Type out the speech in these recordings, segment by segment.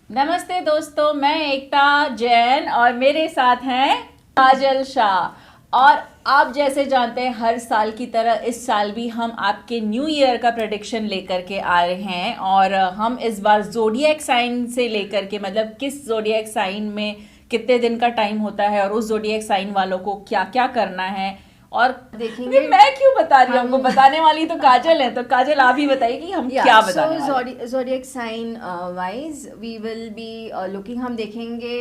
नमस्ते दोस्तों, मैं एकता जैन और मेरे साथ हैं काजल शाह। और आप जैसे जानते हैं, हर साल की तरह इस साल भी हम आपके न्यू ईयर का प्रेडिक्शन लेकर के आ रहे हैं। और हम इस बार जोडिएक साइन से लेकर के, मतलब किस जोडिएक साइन में कितने दिन का टाइम होता है और उस जोडिएक साइन वालों को क्या क्या करना है और देखेंगे। मैं क्यों बता रही हूँ हमको, बताने वाली तो काजल है। तो काजल आप ही बताइए कि हम क्या बताने वाले हैं। zodiac sign wise we will be looking, हम देखेंगे।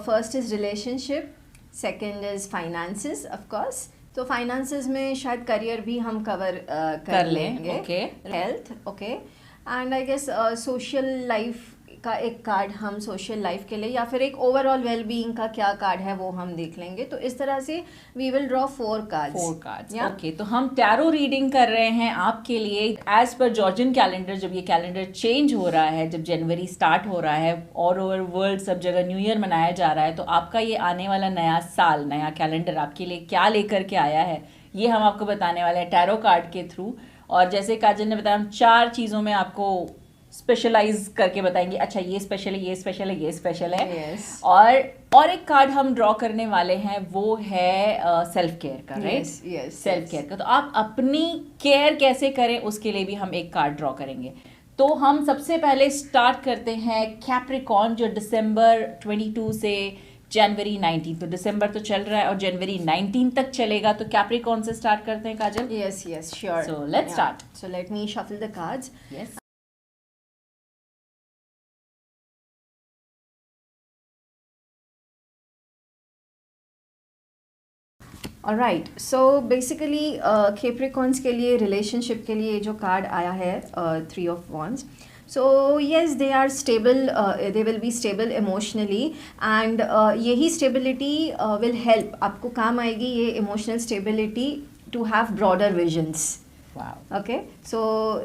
First is relationship, second is finances of course. तो फाइनेंसेस में शायद करियर भी हम कवर कर लेंगे। Okay. Health, okay. And I guess social life का एक कार्ड हम सोशल लाइफ के लिए, या फिर एक ओवरऑल वेल बीइंग का क्या कार्ड है वो हम देख लेंगे। तो इस तरह से we will draw 4 cards. Okay, तो हम टैरो रीडिंग कर रहे हैं आपके लिए एज पर जॉर्जियन कैलेंडर। जब ये कैलेंडर चेंज हो रहा है, जब जनवरी स्टार्ट हो रहा है, ऑल ओवर वर्ल्ड सब जगह न्यू ईयर मनाया जा रहा है, तो आपका ये आने वाला नया साल, नया कैलेंडर आपके लिए क्या लेकर के आया है, ये हम आपको बताने वाले हैं टैरो कार्ड के थ्रू। और जैसे काजल ने बताया, हम 4 चीज़ों में आपको स्पेशलाइज करके बताएंगे। अच्छा, ये स्पेशल है, ये स्पेशल है, ये स्पेशल है। Yes. और एक कार्ड हम ड्रॉ करने वाले हैं, वो है सेल्फ केयर का, राइट? yes, सेल्फ केयर का। तो आप अपनी केयर कैसे करें उसके लिए भी हम एक कार्ड ड्रॉ करेंगे। तो हम सबसे पहले स्टार्ट करते हैं कैप्रिकॉर्न, जो दिसंबर 22 से जनवरी 19, तो दिसंबर तो चल रहा है और जनवरी 19 तक चलेगा। तो कैप्रिकॉर्न से स्टार्ट करते हैं काजल। Yes, sure. So let's start. So let me shuffle the cards. Yes. Alright, so basically Capricorns के लिए, रिलेशनशिप के लिए जो कार्ड आया है, 3 of wands. So yes, they are stable, they will be stable emotionally, and यही stability will help, आपको काम आएगी ये emotional stability to have broader visions. Wow. Okay, so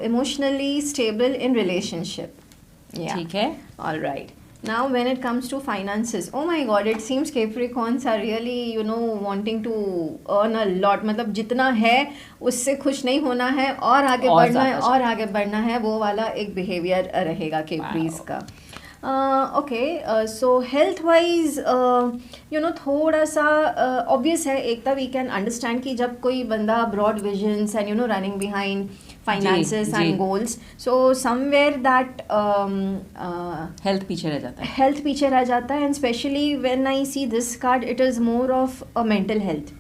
emotionally stable in relationship. Yeah. ठीक है। All right. Now, when it comes to finances, oh my God, it seems Capricorns are really, wanting to earn a lot. मतलब जितना है उससे खुश नहीं होना है, और आगे और बढ़ना है, ज़्यादा और आगे बढ़ना है, वो वाला एक बिहेवियर रहेगा केप्रीज का। ओके, सो हेल्थ वाइज थोड़ा सा ऑब्वियस है, एक तब वी कैन अंडरस्टैंड कि जब कोई बंदा broad visions and running behind finances जी। and goals, so somewhere that health पीछे रह जाता है। health पीछे रह जाता है, and especially when I see this card, it is more of a mental health.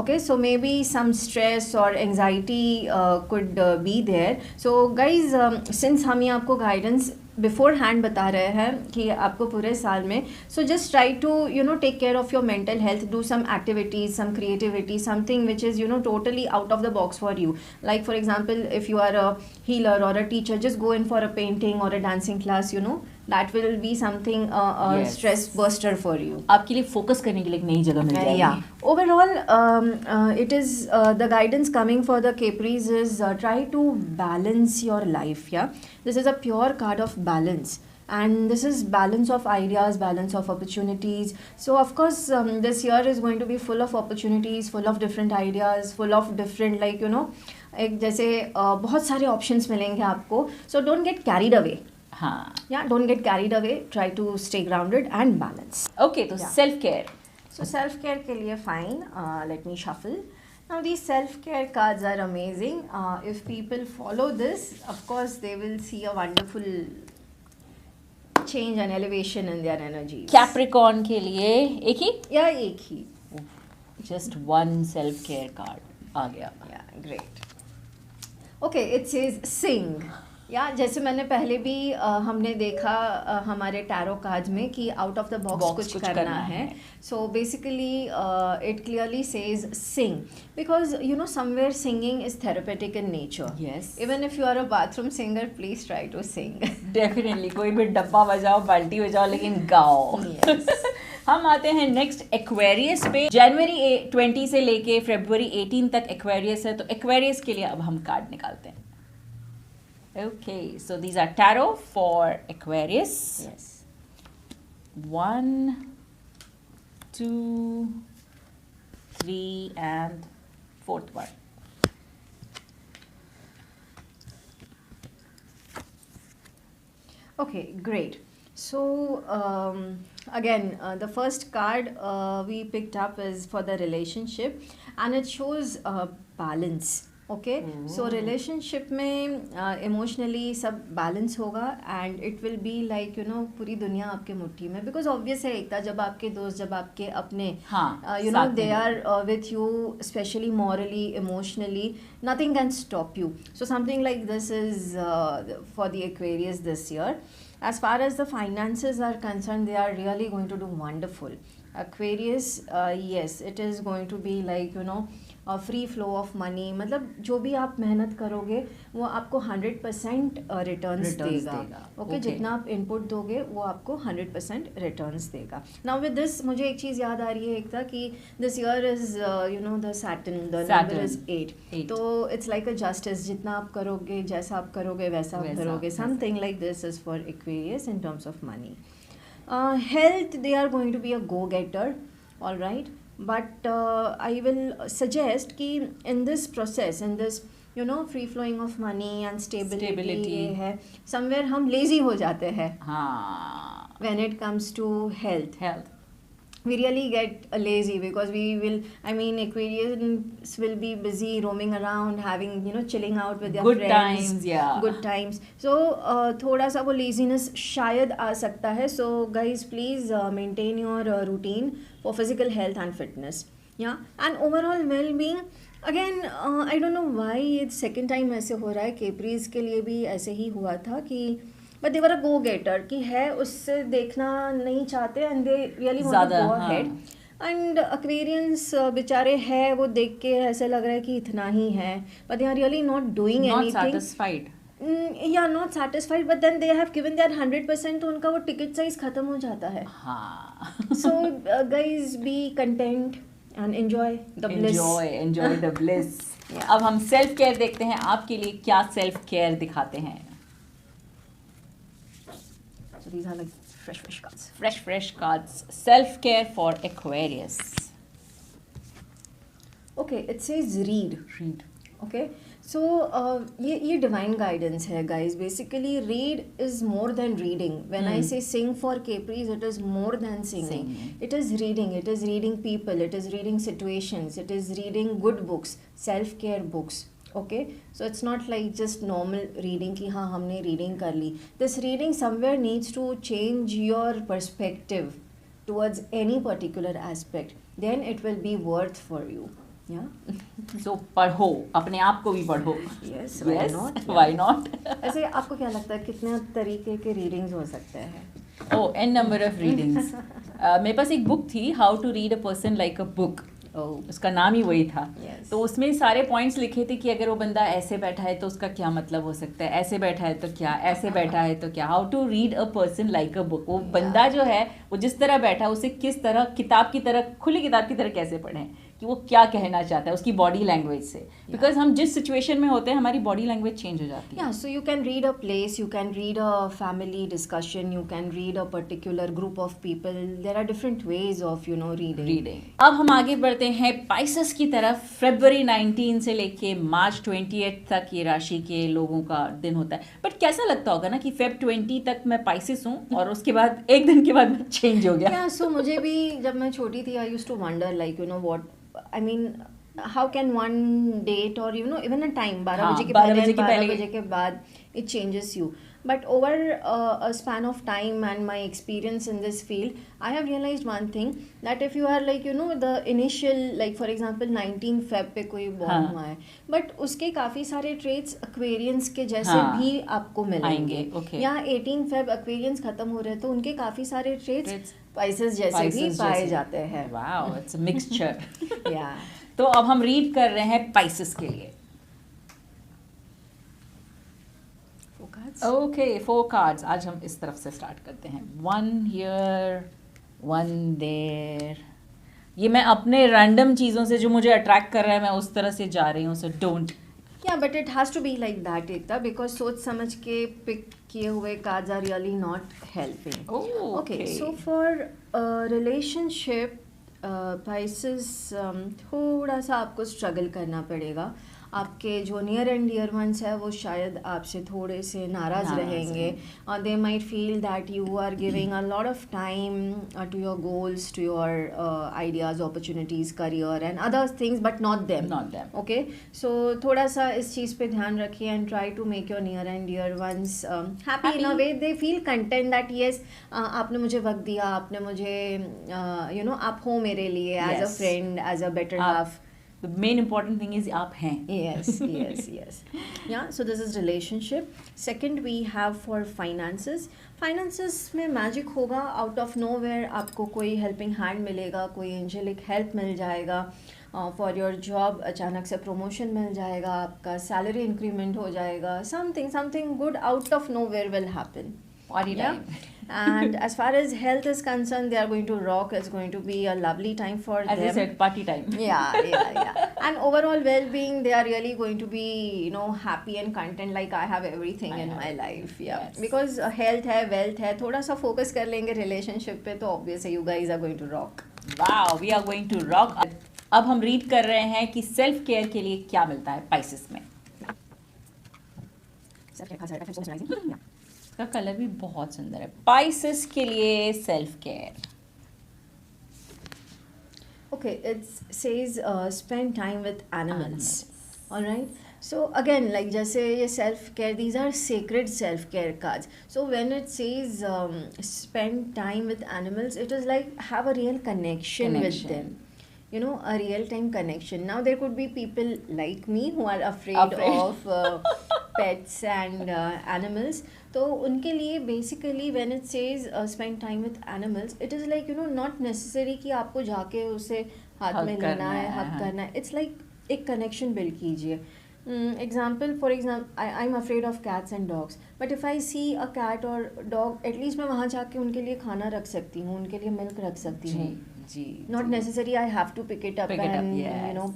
Okay, so maybe some stress or anxiety could be there. So guys, since हम ये आपको guidance बिफोर हैंड बता रहे हैं कि आपको पूरे साल में, so just try to take care of your mental health, do some activities, some creativity, something which is totally out of the box for you. Like for example, if you are a healer और a teacher, just go in for a painting और a dancing class, that will be something Yes. stress buster for you. आपके लिए focus करने के लिए एक नई जगह मिल जाएगी। Yeah. Overall, it is the guidance coming for the Capris is try to balance your life. Yeah, this is a pure card of balance, and this is balance of ideas, balance of opportunities. So of course, this year is going to be full of opportunities, full of different ideas, full of different, like एक जैसे बहुत सारे options मिलेंगे आपको. So don't get carried away. हाँ। Yeah, don't get carried away. Try to stay grounded and balance. Okay, तो self care. So self care के लिए fine. Let me shuffle. Now these self care cards are amazing. If people follow this, of course they will see a wonderful change and elevation in their energies. Capricorn के लिए एक ही, या एक ही. Just one self care card आ गया। Yeah, great. Okay, it says sing. या जैसे मैंने पहले भी हमने देखा हमारे टैरो कार्ड्स में कि आउट ऑफ द बॉक्स कुछ करना है। So basically it clearly says sing, because somewhere singing is therapeutic in nature. Yes. Even if you are a bathroom singer, please try to sing. Definitely, कोई भी डब्बा बजाओ, बाल्टी बजाओ, लेकिन गाओ। Yes. हम आते हैं नेक्स्ट एक्वेरियस पे। जनवरी 20 से लेके फरवरी 18 तक एक्वेरियस है। तो एक्वेरियस के लिए अब हम कार्ड निकालते हैं। Okay, so these are tarot for Aquarius. Yes. 1, 2, 3 and 4th one. Okay, great. So again, the first card we picked up is for the relationship, and it shows balance. Okay, so relationship में emotionally सब balance होगा, and it will be like पूरी दुनिया आपके मुट्ठी में, because obvious है एकता, जब आपके दोस्त, जब आपके अपने they are with you, especially morally, emotionally, nothing can stop you. So something like this is for the Aquarius this year. As far as the finances are concerned, they are really going to do wonderful. Aquarius, yes, it is going to be like a free flow of money. मतलब जो भी आप मेहनत करोगे वो आपको 100% returns देगा. Okay, जितना आप इनपुट दोगे वो आपको 100% रिटर्न्स देगा. नाउ विद दिस मुझे एक चीज़ याद आ रही है एकता कि this year is the Saturn, the number is 8. तो इट्स लाइक अ जस्टिस, जितना आप करोगे, जैसा आप करोगे वैसा आप करोगे. Something like this is for Aquarius in terms of money. Health, they are going to be a go-getter, all right, but I will suggest कि in this process, in this free flowing of money and stability ये है, somewhere हम lazy हो जाते हैं. हाँ. When it comes to health we really get lazy, because we will, I mean, Aquarians will be busy roaming around, having chilling out with their good friends, times, yeah, good times. So थोड़ा सा वो laziness शायद आ सकता है. So guys, please maintain your routine for physical health and fitness, yeah, and overall well-being. Again, I don't know why it's second time ऐसे हो रहा है. Capri's के लिए भी ऐसे ही हुआ था कि बट दे वर अ गो गेटर, कि है उससे देखना नहीं चाहते, and they really want to go ahead. And Aquarians बेचारे है, वो देख के ऐसे लग रहा है कि इतना ही है, but they are really not doing anything. या not satisfied, but then they have given their 100%, तो उनका वो टिकट साइज खत्म हो जाता है. So guys, B content and enjoy the bliss. Enjoy the bliss. अब हम सेल्फ केयर देखते हैं, आपके लिए क्या सेल्फ केयर दिखाते हैं. So these are like fresh cards. Fresh cards. Self-care for Aquarius. Okay, it says read. Okay, so ये divine guidance है guys. Basically, read is more than reading. When I say sing for Capris, it is more than singing. It is reading. It is reading people. It is reading situations. It is reading good books, self-care books. Okay, so it's not like just normal reading कि हाँ हमने reading कर ली. This reading somewhere needs to change your perspective towards any particular aspect. Then it will be worth for you. Yeah. So पढ़ो, अपने आप को भी पढ़ो. Yes, why not? Why not? ऐसे आपको क्या लगता है कितने तरीके के readings हो सकते हैं? Oh, n number of readings. मेरे पास एक बुक थी, How to Read a Person Like a Book. उसका नाम ही वही था. तो उसमें सारे पॉइंट्स लिखे थे कि अगर वो बंदा ऐसे बैठा है तो उसका क्या मतलब हो सकता है, ऐसे बैठा है तो क्या, ऐसे बैठा है तो क्या. How to read a person like a book. वो बंदा जो है वो जिस तरह बैठा है उसे किस तरह, किताब की तरह, खुली किताब की तरह कैसे पढ़ें, कि वो क्या कहना चाहता है उसकी बॉडी लैंग्वेज से. बिकॉज हम जिस सिचुएशन में होते हैं हमारी बॉडी लैंग्वेज चेंज हो जाती है. So you can read a place, you can read a family discussion, you can read a particular group of people. There are different ways of reading. अब हम आगे बढ़ते हैं पाइसेस की तरफ. फरवरी 19 से लेके मार्च 28 तक ये राशि के लोगों का दिन होता है. बट कैसा लगता होगा ना कि फेब 20 तक मैं पाइसेस हूँ और उसके बाद एक दिन के बाद चेंज हो गया. सो मुझे भी जब मैं छोटी थी, I used to wonder like what, I mean, how can one date or even a time 12 बजे के पहले 12 बजे के बाद it changes you. But over a span of time and my experience in this field, I have realized one thing, that if you are like the initial, like for example 19 Feb पे कोई born हुआ है, but उसके काफ़ी सारे traits Aquarians के जैसे भी आपको मिलेंगे. या 18 Feb Aquarians खत्म हो रहे हैं तो उनके काफ़ी सारे traits Pisces जैसे भी पाए जाते हैं. Wow, it's a mixture. Yeah. तो अब हम रीड कर रहे हैं Pisces के लिए. Okay, 4 cards. आज हम इस तरफ से स्टार्ट करते हैं. 1 here, 1 there. ये मैं अपने रैंडम चीज़ों से जो मुझे अट्रैक्ट कर रहा है मैं उस तरह से जा रही हूँ. So don't. Yeah, but it has to be like that, Ekta, because सोच समझ के पिक किए हुए cards are really not helping. Oh, okay. So for relationship, Pisces, थोड़ा सा आपको struggle करना पड़ेगा. आपके जो नियर एंड डियर वंस है वो शायद आपसे थोड़े से नाराज़ रहेंगे. They might feel that you are giving a lot of time to your goals, to your ideas, opportunities, career and other things, but not them. Okay, so थोड़ा सा इस चीज़ पे ध्यान रखिए and try to make your near and dear ones happy in a way they feel content that yes, आपने मुझे वक्त दिया, आपने मुझे आप हो मेरे लिए as a friend, as a better half. The main important thing is आप हैं. Yes. Yeah, so this is relationship. Second we have for finances. Finances में magic होगा, out of nowhere आपको कोई helping hand मिलेगा, कोई angelic help मिल जाएगा. For your job अचानक से promotion मिल जाएगा, आपका salary increment हो जाएगा. Something good out of nowhere will happen. Party time. And as far as health is concerned, they are going to rock. It's going to be a lovely time for them. As I said, party time. Yeah. And overall well-being, they are really going to be, happy and content. Like I have everything in my life. Yeah. Yes. Because health है, wealth है. थोड़ा सा focus कर लेंगे relationship पे, तो obviously you guys are going to rock. Wow, we are going to rock. अब हम रीड कर रहे हैं कि सेल्फ केयर के लिए क्या मिलता है पाइसेस में. इसका कलर भी बहुत सुंदर है. पाइसेस के लिए self care. Okay, it says spend time with animals. All right. So again, like जैसे ये self care, these are sacred self care cards. So when it says spend time with animals, it is like have a real connection with them. A real time connection. Now there could be people like me who are afraid of pets and animals. तो उनके लिए basically when it says spend time with animals, it is like not necessary कि आपको जाके उसे हाथ में लेना है, हक करना है. It's like एक connection build कीजिए. For example, I'm afraid of cats and dogs. But if I see a cat or dog, at least मैं वहाँ जाके उनके लिए खाना रख सकती हूँ, उनके लिए milk रख सकती हूँ. Not necessary I have to pick it up and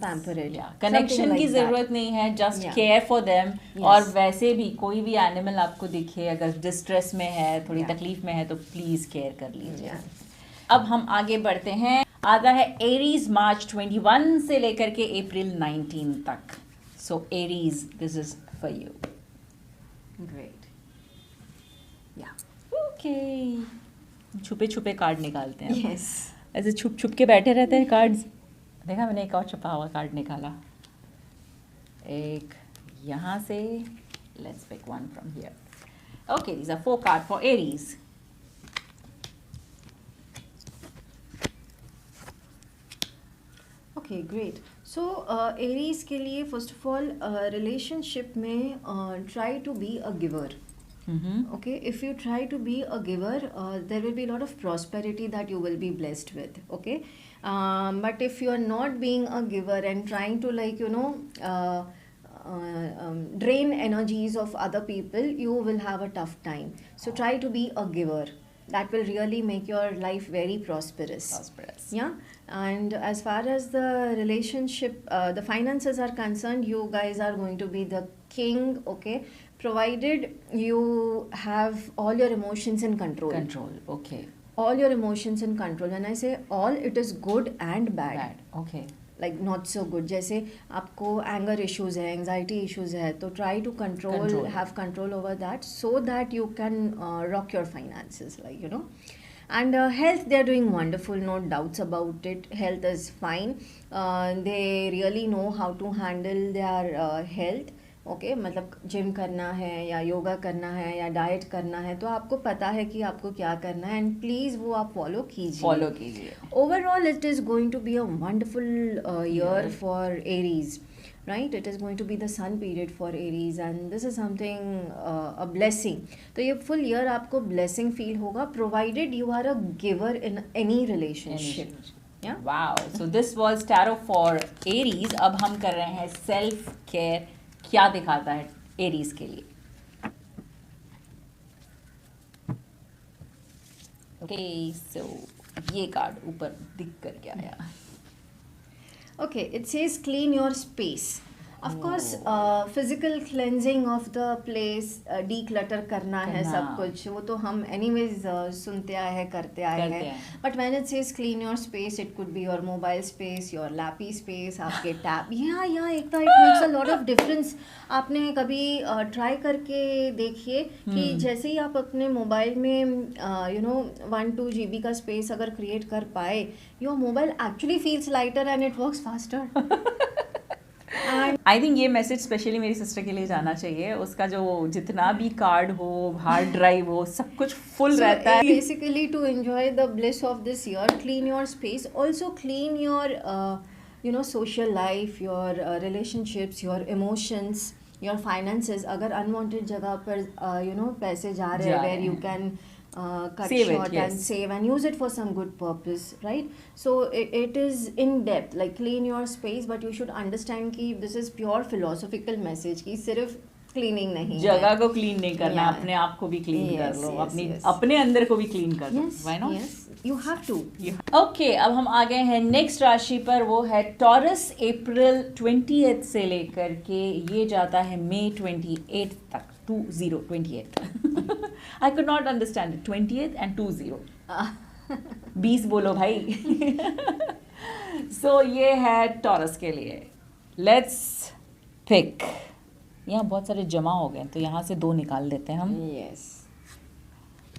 pamper it. Connection की ज़रूरत नहीं है, just care for them. और वैसे भी कोई भी animal आपको दिखे अगर distress में है, थोड़ी तकलीफ में है तो please care कर लीजिए. अब हम आगे बढ़ते हैं. आता है Aries March 21 से लेकर के April 19 तक. So Aries, this is for you. Great. Yeah. Okay. छुपे छुपे कार्ड निकालते हैं. Yes. ऐसे छुप छुप के बैठे रहते हैं कार्ड्स. देखा मैंने एक और छुपा हुआ कार्ड निकाला. एक यहाँ से. Let's pick one from here. Okay, these are 4 cards for Aries. Okay, great. So Aries के लिए first of all relationship में try to be a giver. Okay, if you try to be a giver, there will be a lot of prosperity that you will be blessed with. Okay, but if you are not being a giver and trying to drain energies of other people, you will have a tough time. So try to be a giver. That will really make your life very prosperous. Yeah. And as far as the relationship, the finances are concerned, you guys are going to be the king. Okay, provided you have all your emotions in control. Okay. All your emotions in control. When I say all, it is good and bad. Okay. Like not so good. जैसे आपको anger issues है, anxiety issues है, तो try to have control over that so that you can rock your finances, And health, they are doing wonderful, no doubts about it. Health is fine. They really know how to handle their health. Okay मतलब gym करना है या योगा करना है या diet करना है तो आपको पता है कि आपको क्या करना है एंड प्लीज़ वो आप फॉलो कीजिए. Overall it is going to be a wonderful year for Aries. Right, it is going to be the sun period for Aries and this is something a blessing. तो ये full year आपको blessing feel होगा provided you are a giver in any relationship. Yeah. Wow. So this was tarot for Aries. अब हम कर रहे हैं self care. क्या दिखाता है एरीज के लिए. ओके, सो ये कार्ड ऊपर दिख कर क्या आया. Okay, it says clean your space. Of course physical cleansing of the place, declutter करना है सब कुछ, वो तो हम एनीवेज सुनते आए हैं, करते आए हैं. But when it says clean your space, it could be your mobile space, your lappy space, आपके टैब, या एक तो it makes a lot of difference. आपने कभी ट्राई करके देखिए कि जैसे ही आप अपने मोबाइल में 1-2 GB का स्पेस अगर क्रिएट कर पाए, your mobile actually feels lighter and it works faster. I think ये मैसेज स्पेशली मेरी सिस्टर के लिए जाना चाहिए. उसका जो जितना भी कार्ड हो, हार्ड ड्राइव हो, सब कुछ फुल रहता है. Basically to enjoy the bliss of this year, clean your space, also clean your social life, your relationships, your emotions, your finances. अगर अनवांटेड जगह पर पैसे जा रहे हैं, where you can cut save short it, yes. and save and use it for some good purpose, right? So it is in depth, like clean your space, but you should understand कि this is pure philosophical message कि सिर्फ cleaning नहीं है, जगह को clean नहीं करना, अपने आप को भी क्लीन कर लो, अपने अंदर को भी क्लीन कर लो. Why not? Yes, you have to. Okay, अब हम आ गए हैं नेक्स्ट राशि पर. वो है टॉरस. अप्रैल 20th से लेकर के ये जाता है मई 28 तक. 2028. I could not understand it. 20th and 20. 20 बोलो भाई. So ये है टॉरस के लिए. Let's pick. यहाँ बहुत सारे जमा हो गए, तो यहाँ से 2 निकाल देते हैं हम. Yes.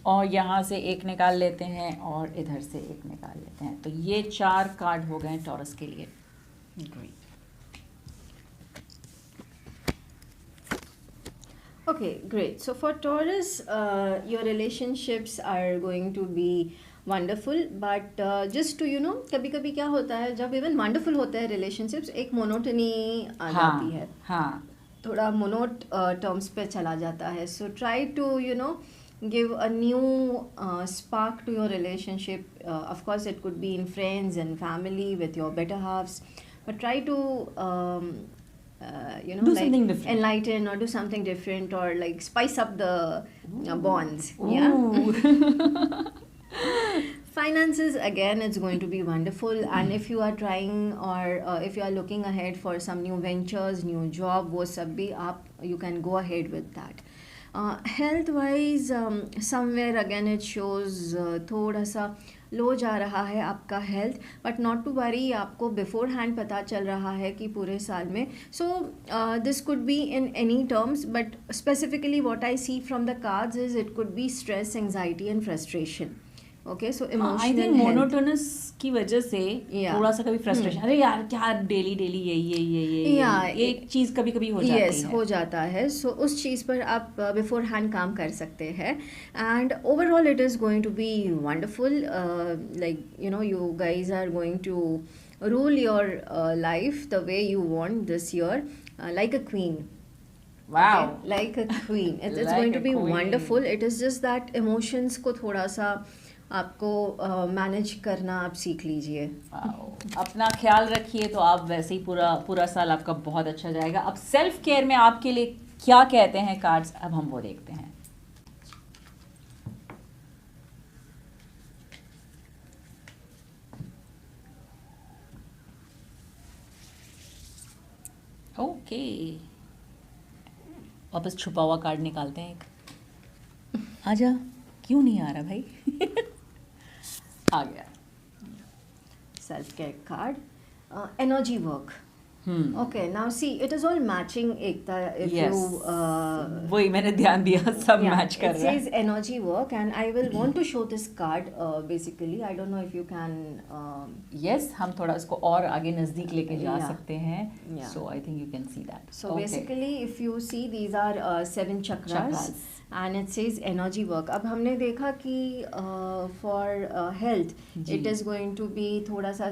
और यहाँ से 1 निकाल लेते हैं और इधर से 1 निकाल लेते हैं. तो ये 4 कार्ड हो गए टॉरस के लिए. Great. Okay, great. So for Taurus, your relationships are going to be wonderful, but just to कभी कभी क्या होता है, जब इवन वंडरफुल होते हैं relationships, एक मोनोटनी आ जाती है. हाँ. थोड़ा मोनोट टर्म्स पे चला जाता है. So try to give a new spark to your relationship. Of course, it could be in friends and family with your better halves, but try to do something different, enlighten or do something different, or like spice up the bonds. Ooh. Yeah. Finances, again, it's going to be wonderful. And if you are trying or if you are looking ahead for some new ventures, new job, वो सब भी आप, you can go ahead with that. Health wise, somewhere again it shows थोड़ा सा लो जा रहा है आपका health, but not to worry, आपको बिफोर हैंड पता चल रहा है कि पूरे साल में. So this could be in any terms, but specifically what I see from the cards is it could be stress, anxiety and frustration. Okay, so I think monotonous की वजह से थोड़ा सा कभी फ्रस्ट्रेशन, अरे यार क्या डेली ये एक चीज कभी कभी हो जाती है. यस, हो जाता है. सो उस चीज़ पर आप बिफोर हैंड काम कर सकते हैं. And overall it is going to be wonderful. Like you guys are going to rule your life the way you want this year, like a queen. Wow. Okay? Like a queen. It's Like going to a be queen. wonderful. It is just that emotions को थोड़ा सा आपको manage करना आप सीख लीजिए. अपना ख्याल रखिए, तो आप वैसे ही पूरा साल आपका बहुत अच्छा जाएगा. अब सेल्फ केयर में आपके लिए क्या कहते हैं कार्ड्स, अब हम वो देखते हैं. ओके, वापस छुपा हुआ कार्ड निकालते हैं एक. आजा, क्यों नहीं आ रहा भाई? आ गया. Self care card. Energy work. Okay, now see, it is all matching, Ekta. If Yes. you वही मैंने ध्यान दिया, सब मैच कर it रहा है. says energy work, and I will want to show this card. Basically, I don't know if you can. Yes, हम थोड़ा इसको और आगे नजदीक लेके जा Yeah. सकते हैं. Yeah. So I think you can see that. So Okay. basically, if you see, these are 7 chakras. And it says energy work. अब हमने देखा कि for health it is going to be थोड़ा सा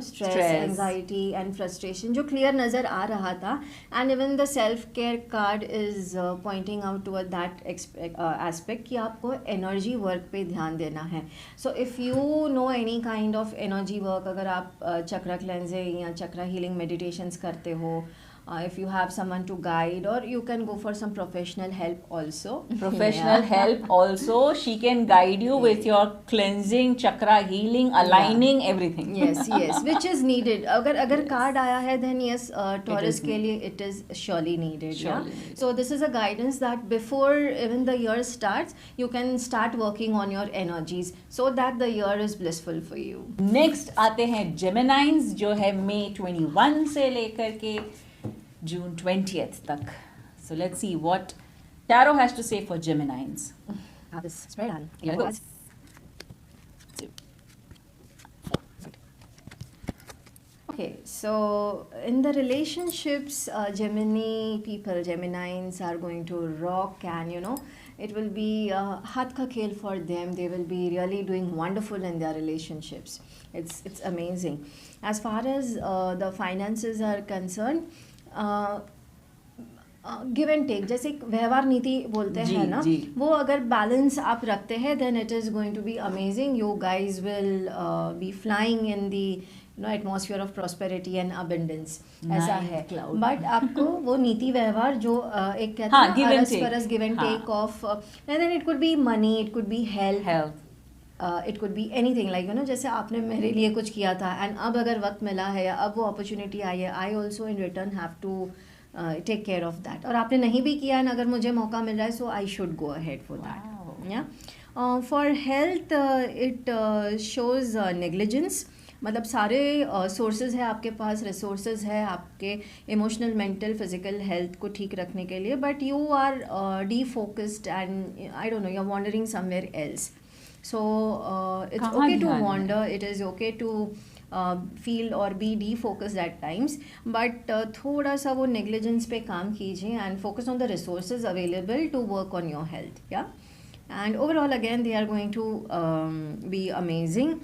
stress, anxiety and frustration जो clear नज़र आ रहा था. And even the self care card is pointing out toward that aspect कि आपको energy work पे ध्यान देना है. So if you know any kind of energy work, अगर आप चक्रा cleansing या चक्रा healing meditations करते हो, if you have someone to guide, or you can go for some professional help also. Professional Yeah. help also. She can guide you with your cleansing, chakra healing, aligning, everything. Yes, yes, which is needed. अगर Yes. card आया है, then yes, Taurus is के लिए it is surely needed. Surely Yeah. needed. So this is a guidance that before even the year starts, you can start working on your energies so that the year is blissful for you. Next आते हैं जेमिनाइंस, जो है मई 21 से लेकर के June 20th तक. So let's see what tarot has to say for Geminians. Have this spread on. Yeah, Go it is. ahead. Okay, so in the relationships, Gemini people, Geminines are going to rock, and it will be hath ka khel for them. They will be really doing wonderful in their relationships. It's amazing. As far as the finances are concerned, give and take, जैसे एक व्यवहार नीति बोलते जी, हैं ना, जी. वो अगर balance आप रखते हैं, then it is going to be amazing. You guys will be flying in the atmosphere of prosperity and abundance. ऐसा Nice है. cloud. बट आपको वो नीति व्यवहार जो एक कहते हाँ, हैं give and अरस take. परस गिव एंड हाँ. Take off, then it could be money, it could be health, health. It could be anything, like जैसे आपने मेरे लिए कुछ किया था, एंड अब अगर वक्त मिला है या अब वो अपॉर्चुनिटी आई है, I also in return have to take care of that. और आपने नहीं भी किया, एंड अगर मुझे मौका मिल रहा है, so I should go ahead for that. या for health it shows negligence. मतलब सारे सोर्सेज है आपके पास, रिसोर्सेज है आपके इमोशनल, मेंटल, फिजिकल हेल्थ को ठीक रखने के लिए, but you are defocused and I don't know, you are wandering somewhere else. So it's कहाँ okay to ध्यान है? wander, it is okay to feel or be defocused at times, but थोड़ा सा वो negligence पे काम कीजिए and focus on the resources available to work on your health. Yeah, and overall again they are going to be amazing,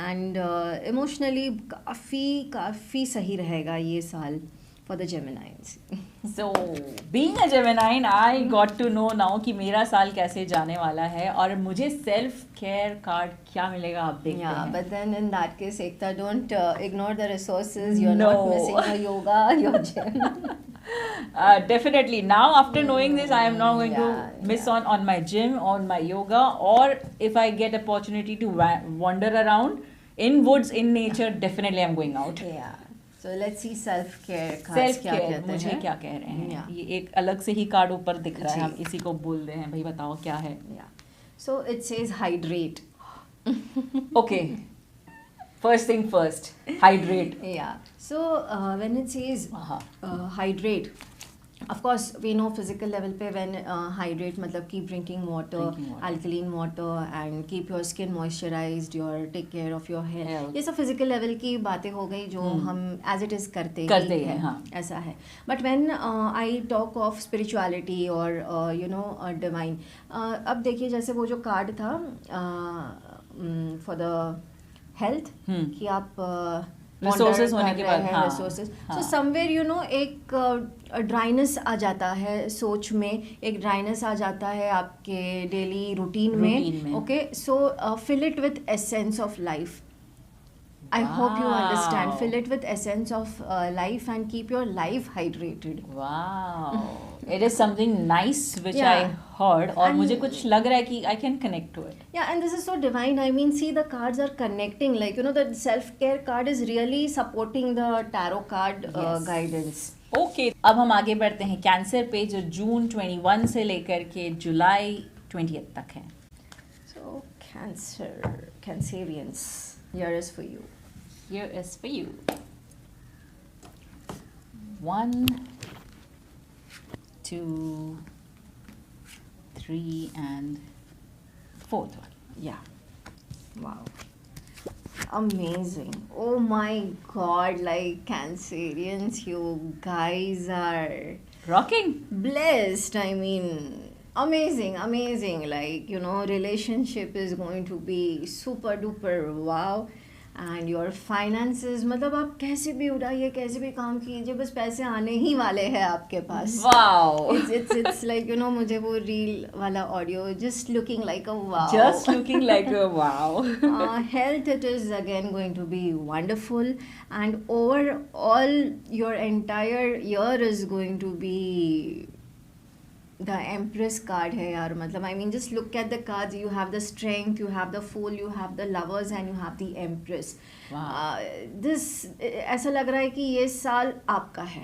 and emotionally काफ़ी सही रहेगा ये साल for the Geminis. So, being a Gemini, I got to know now कि मेरा साल कैसे जाने वाला है, और मुझे सेल्फ केयर कार्ड क्या मिलेगा आप देखते Yeah, हैं. but then in that case, Ekta, don't ignore the resources. You're No. not missing your yoga, your gym. Definitely. Now, after knowing this, I am not going Yeah, to miss on my gym, on my yoga, or if I get opportunity to wander around in woods, in nature, definitely I'm going out. Yeah. So let's see self-care cards self क्या care कहते मुझे हैं. क्या कह रहे हैं. Yeah. ये एक अलग से ही कार्ड ऊपर दिख रहा है, जी. हम इसी को बोलते हैं. भाई बताओ क्या है. Yeah. So it says hydrate. Okay. First thing first, hydrate. Yeah. So when it says हाँ. hydrate, of course we know physical level पे when hydrate मतलब keep drinking water, alkaline water, and keep your skin moisturized, your take care of your hair. Health. ये सब physical level की बातें हो गई जो हम as it is करते करते ही हैं, हाँ. ऐसा है. But when I talk of spirituality or divine, अब देखिए जैसे वो जो कार्ड था for the health, कि आप Resources होने के बाद, हाँ, रिसोर्सेज. हाँ. सो समवेयर एक ड्राइनेस आ जाता है सोच में, एक ड्राइनेस आ जाता है आपके डेली रूटीन Routine में. ओके. So fill it with essence of life. I hope you understand. Wow. Fill it with essence of life and keep your life hydrated. Wow. It is something nice which Yeah. I heard, और And- मुझे कुछ लग रहा है कि I can connect to it. Yeah, and this is so divine. I mean, see, the cards are connecting. Like, the self-care card is really supporting the tarot card Yes. guidance. Okay. अब हम आगे बढ़ते हैं cancer पे, जो जून 21 से लेकर के जुलाई 20th तक है. So, Cancerians, here is for you. Here is for you. 1, 2, 3 and 4th one. Yeah. Wow. Amazing. Oh my God, like Cancerians, you guys are Rocking. blessed. I mean, amazing. Like, relationship is going to be super duper wow. And your finances, मतलब आप कैसे भी उड़ाइए, कैसे भी काम कीजिए, बस पैसे आने ही वाले हैं आपके पास. वाओ, It's like, मुझे वो रील वाला audio, just looking like a wow. Just looking like a wow. Health, it is again going to be wonderful, and overall your entire year is going to be the Empress card है यार. मतलब I mean, just look at the cards. You have the Strength, you have the Fool, you have the Lovers, and you have the Empress. Wow. This ऐसा लग रहा है कि ये साल आपका है.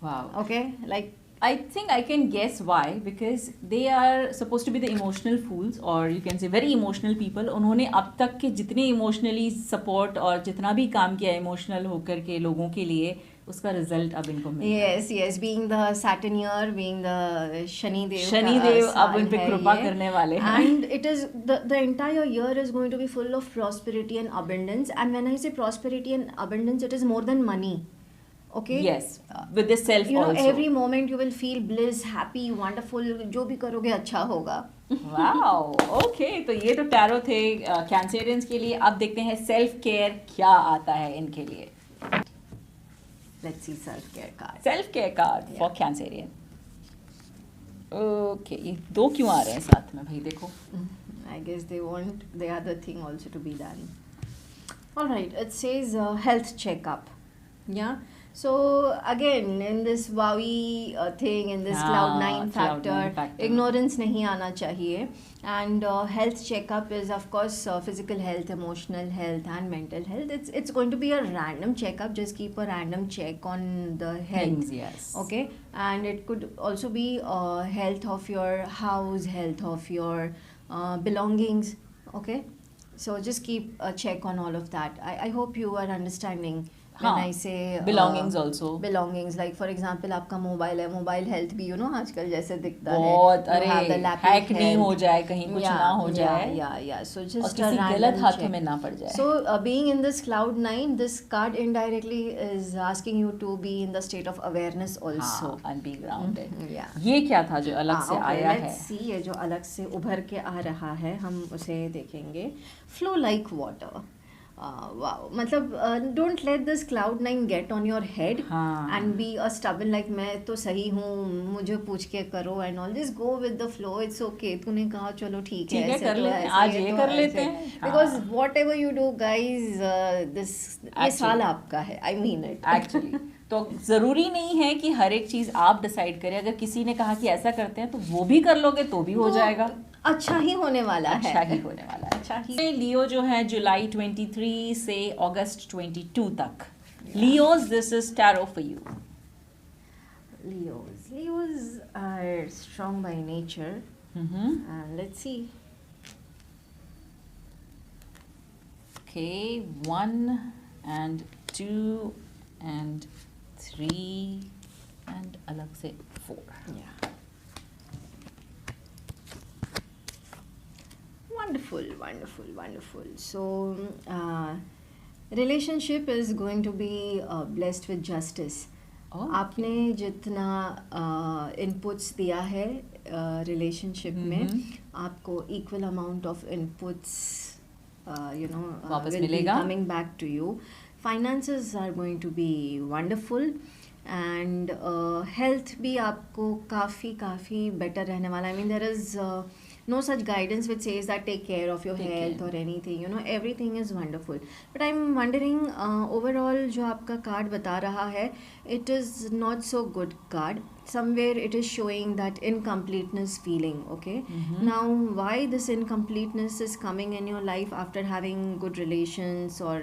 Wow. Okay, like I think I can guess why, because they are supposed to be the emotional fools, or you can say very emotional people. उन्होंने अब तक के जितने emotionally support और जितना भी काम किया emotional होकर के लोगों के लिए, उसका रिजल्ट अब इनको मिल रहा है. yes, being the Saturn year, being the Shani Dev अब उन पे कृपा करने वाले हैं. And it is the entire year is going to be full of prosperity and abundance. And when I say prosperity and abundance, it is more than money. Okay. Yes, with the self also. Every moment you will feel bliss, happy, wonderful. जो भी करोगे अच्छा होगा. Wow, okay. तो ये तो tarot थे Cancerians के लिए. अब देखते हैं सेल्फ केयर क्या आता है इनके लिए. Let's see self-care card. Self care card for Cancerian. Okay, ये दो क्यों आ रहे हैं साथ में भाई? देखो, I guess they want the other thing also to be done. All right, it says health checkup. Yeah. So again, in this wowie thing, in this cloud 9 factor, ignorance नहीं आना चाहिए. And health checkup is of course physical health, emotional health, and mental health. It's going to be a random checkup. Just keep a random check on the health. things, yes. Okay, and it could also be health of your house, health of your belongings. Okay, so just keep a check on all of that. I hope you are understanding when हाँ, I say belongings also. belongings, like for example आपका mobile है, mobile health भी आजकल जैसे दिखता है. बहुत, You have the अरे laptop हैक नहीं health. हो जाए, कहीं कुछ ना हो जाए, Yeah. So और just a किसी random गलत हाथों check. में ना पड़ जाए. So being in this cloud 9, this card indirectly is asking you to be in the state of awareness also. हाँ, and be grounded. Yeah. ये क्या था जो अलग से okay, आया let's है? see, ये जो अलग से उभर के आ रहा है, हम उसे देखेंगे. Flow like water. Wow, मतलब don't let this cloud 9 get on your head हाँ. and be a stubborn like मैं तो सही हूँ, मुझे पूछ के करो and all. Just go with the flow. It's okay. तूने कहा चलो ठीक है, ऐसे कर तो लेते हैं, ऐसे, आज ये तो कर ऐसे. लेते हैं. Because हाँ. whatever you do guys, ये साल आपका है. I mean it. Actually, तो ज़रूरी नहीं है कि हर एक चीज़ आप डिसाइड करें. अगर किसी ने कहा कि ऐसा करते हैं तो वो भी कर लोगे तो भी हो जाएगा. अच्छा ही होने वाला है. अच्छा ही होने वाला है. अच्छा ही. लियो जो है जुलाई 23 से अगस्त 22 तक. Leos, this is tarot for you. Leos are strong by nature. And let's see. Okay, 1 and 2 and 3 and अलग से 4. Yeah. Wonderful. So, relationship is going to be blessed with justice. Oh, आपने जितना inputs दिया है relationship में, आपको equal amount of inputs वापस will मिलेगा. be coming back to you. Finances are going to be wonderful. And health भी आपको काफ़ी better रहने वाला. I mean, there is no such guidance which says that take care of your health or anything. Everything is wonderful. But I'm wondering, overall जो आपका card बता रहा है, it is not so good card. Somewhere it is showing that incompleteness feeling. Okay. Now, why this incompleteness is coming in your life after having good relations or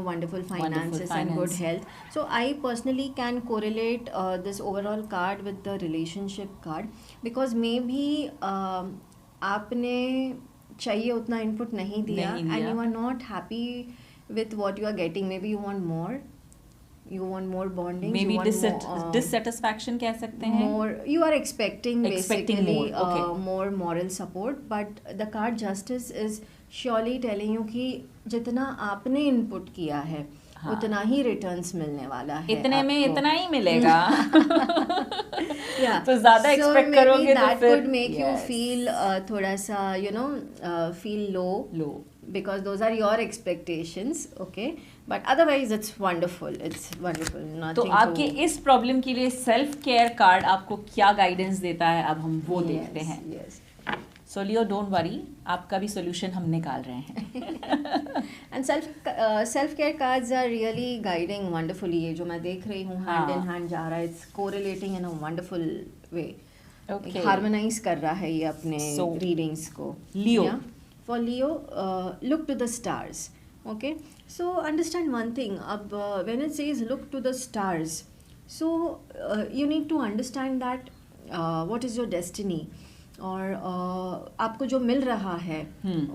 wonderful finances and good health. So I personally can correlate this overall card with the relationship card, because maybe आपने चाहिए उतना input नहीं दिया and you are not happy with what you are getting. Maybe you want more. You want more bonding. Maybe dissatisfaction कह सकते हैं. More, you are expecting basically more. Okay. More moral support, but the card justice is surely telling you कि जितना आपने input किया है हाँ। उतना ही रिटर्न्स मिलने वाला है इतने में आपको। इतना ही मिलेगा। Yeah. तो ज्यादा So एक्सपेक्ट maybe करोगे तो that फिर could make you yes, feel थोड़ा सा feel low low. because those are your expectations, okay, but otherwise it's wonderful, तो nothing आपके to इस प्रॉब्लम के लिए सेल्फ केयर कार्ड आपको क्या गाइडेंस देता है, अब हम वो देखते हैं। yes. So Leo don't worry, आपका भी सोल्यूशन हम निकाल रहे हैं। And self care cards are really guiding wonderfully, ये जो मैं देख रही हूँ hand in hand जा रहा है, it's correlating in a wonderful way, Okay. harmonize कर रहा है ये अपने So, readings को। Leo. Yeah? For Leo, look to the stars, okay, so understand one thing, अब when it says look to the stars, so you need to understand that what is your destiny, और आपको जो मिल रहा है,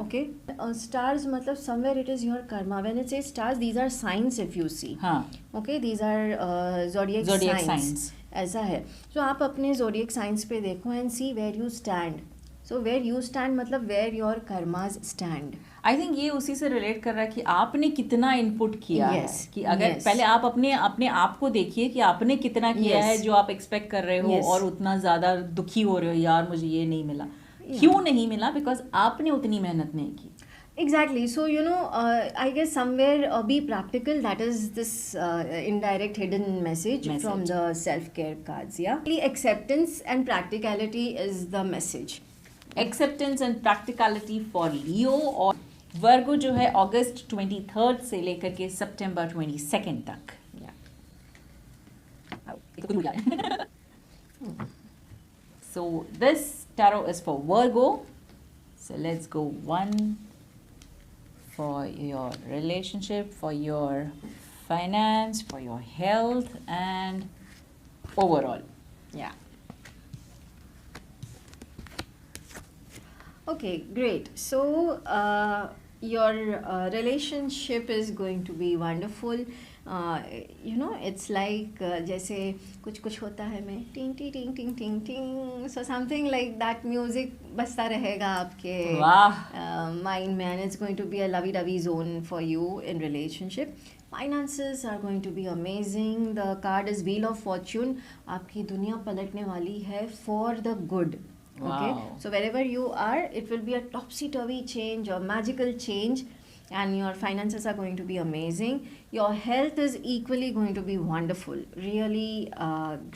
okay, stars मतलब somewhere it is your karma. When it says stars, these are signs if you see, हाँ, okay, these are zodiac signs. ऐसा है, so आप अपने zodiac signs पे देखो and see where you stand. So where you stand मतलब where your karmas stand. I think ये उसी से रिलेट कर रहा है कि आपने कितना इनपुट किया Yes, है, कि अगर yes. पहले आप अपने आप को देखिए कि आपने कितना किया Yes. है जो आप एक्सपेक्ट कर रहे हो, Yes. और उतना ज़्यादा दुखी हो रहे हो, यार मुझे ये नहीं मिला। क्यों नहीं मिला? बिकॉज आपने उतनी मेहनत नहीं की। Exactly. So, I guess somewhere be practical. That is this indirect hidden message from the self-care cards. Yeah. Acceptance and practicality is the message. Acceptance and practicality for Leo, और वर्गो जो है अगस्त 23 से लेकर के सितंबर 22 तक। So this tarot is for Virgo. So let's go one for your relationship, for your finance, for your health, and overall. Yeah. Okay, great. So your relationship is going to be wonderful. It's like जैसे कुछ होता है में टिंग टिंग टिंग टिंग टिंग टिंग, so something like that music बजता रहेगा आपके mind में, and it's going to be a lovey-dovey zone for you in relationship. Finances are going to be amazing. The card is Wheel of Fortune. आपकी दुनिया पलटने वाली है for the good. Okay, Wow. so wherever you are, it will be a topsy-turvy change or magical change, and your finances are going to be amazing. Your health is equally going to be wonderful, really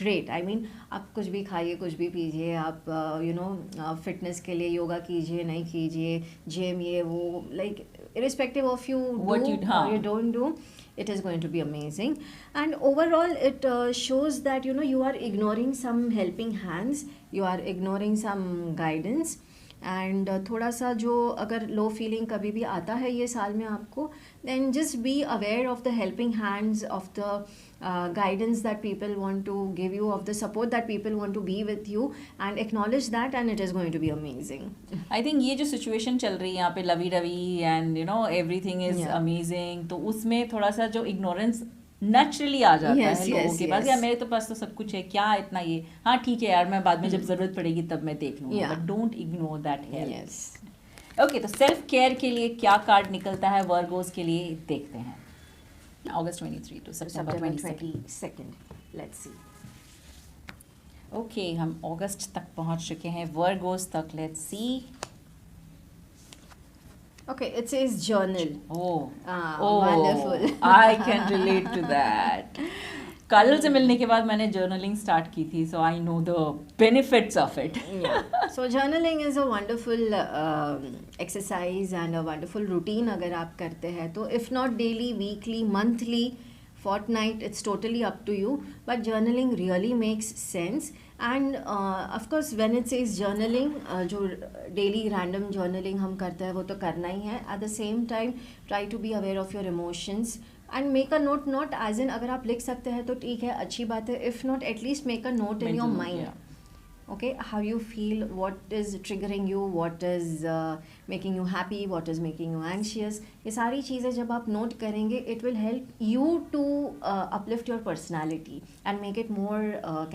great. I mean, आप कुछ भी खाइए, कुछ भी पीजिए, आप fitness के लिए योगा कीजिए, नहीं कीजिए, जिम ये वो, like irrespective of you What do you or you don't do, it is going to be amazing. And overall it shows that you are ignoring some helping hands, you are ignoring some guidance, and थोड़ा सा जो अगर लो feeling कभी भी आता है ये साल में आपको, then just be aware of the helping hands, of the guidance that people want to give you, of the support that people want to be with you, and acknowledge that, and it is going to be amazing. I think ये जो situation चल रही है यहाँ पे lovey dovey and everything is Yeah. Amazing, तो उसमें थोड़ा सा जो इग्नोरेंस नेचुरली आ जाता Yes, है लोगों yes, के पास, yes. यार मेरे तो पास तो सब कुछ है, क्या इतना ये, हाँ ठीक है यार मैं बाद में जब जरूरत पड़ेगी तब मैं देख लूँगा, Yeah. But don't ignore that help. Yes. Okay, तो सेल्फ केयर के लिए क्या कार्ड निकलता है वर्गोस के लिए, देखते हैं। अगस्त 23 टू सितंबर September 22। 22nd. Let's see. Okay, हम अगस्त तक पहुंच चुके हैं, वर्गोस तक, let's see. Okay, it says journal. Wonderful. I can relate to that. कल से मिलने के बाद मैंने जर्नलिंग स्टार्ट की थी, so I know the benefits of it. Yeah. So journaling is a wonderful exercise and a wonderful routine अगर आप करते हैं तो, if not daily, weekly, monthly, fortnight, it's totally up to you, but journaling really makes sense. And of course when it says journaling, जो daily random journaling हम करते हैं वो तो करना ही है, at the same time try to be aware of your emotions and make a note, not as in अगर आप लिख सकते हैं तो ठीक है, अच्छी बात है, if not at least make a note in your mind. Okay, how you feel, what is triggering you, what is making you happy, what is making you anxious. ये सारी चीज़ें जब आप नोट करेंगे, it will help you to uplift your personality and make it more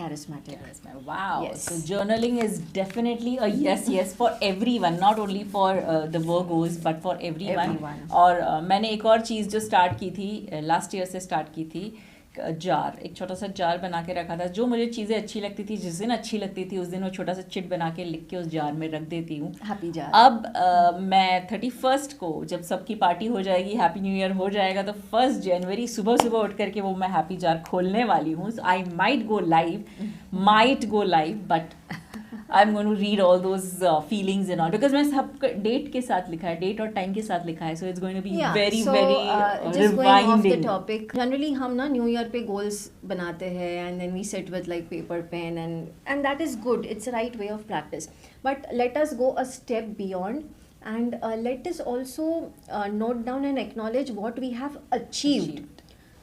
charismatic. Wow. Yes. So journaling is definitely a yes for everyone, not only for the Virgos but for everyone. और मैंने एक और चीज़ जो start की थी last year से start की थी, जार, एक छोटा सा जार बना के रखा था। जो मुझे चीज़ें अच्छी लगती थी, जिस दिन अच्छी लगती थी, उस दिन वो छोटा सा चिट बना के लिख के उस जार में रख देती हूँ। Happy jar. अब मैं 31st को जब सबकी पार्टी हो जाएगी, हैप्पी न्यू ईयर हो जाएगा, तो 1 जनवरी सुबह सुबह उठ करके वो मैं हैप्पी जार खोलने वाली हूँ। I might go live but I'm going to read all those feelings and all, because मैं सब डेट के साथ लिखा है, डेट और टाइम के साथ लिखा है, so it's going to be very just rewinding. going off the topic, generally हम ना न्यू ईयर पे गोल्स बनाते हैं and then we sit with like paper pen and that is good, it's the right way of practice, but let us go a step beyond and let us also note down and acknowledge what we have achieved.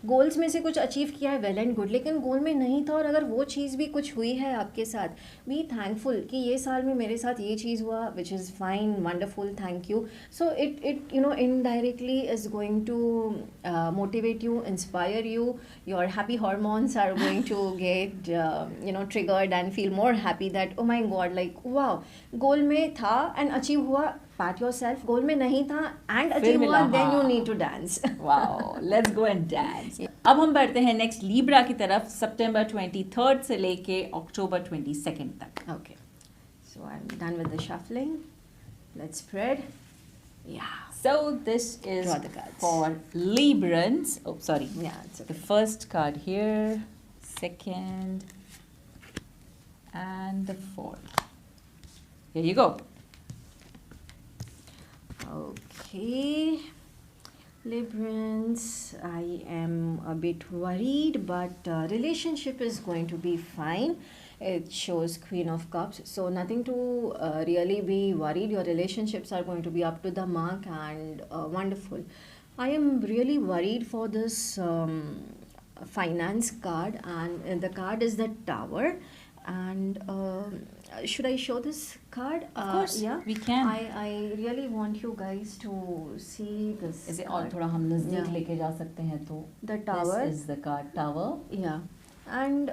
Goals में से कुछ achieve किया है, well and good, लेकिन गोल में नहीं था और अगर वो चीज़ भी कुछ हुई है आपके साथ, बी थैंकफुल कि ये साल में मेरे साथ ये चीज़ हुआ, which is fine, wonderful, thank you. So it you know indirectly is going to motivate you, inspire you, your happy hormones are going to get you know triggered and feel more happy that oh my god, like wow, goal में था and achieve हुआ. Pat yourself. Goal में नहीं था and achieve हुआ, then you need to dance. Wow, let's go and dance. अब हम बढ़ते हैं नेक्स्ट लीब्रा की तरफ, सितंबर 23rd से लेके अक्टूबर 22nd तक. Okay, so I'm done with the shuffling. Let's spread. Yeah. So this is Draw the cards. for Librans. Oh, sorry. Yeah, it's okay. The first card here, second, and the fourth. Here you go. Okay, Librans, I am a bit worried, but relationship is going to be fine. It shows Queen of Cups, so nothing to really be worried. Your relationships are going to be up to the mark and wonderful. I am really worried for this finance card, and the card is the Tower. And should I show this card? Of course, yeah, we can. I really want you guys to see this. इसे और थोड़ा हम नजदीक Yeah. लेके जा सकते हैं तो. The Tower. This is the card Tower. Yeah, and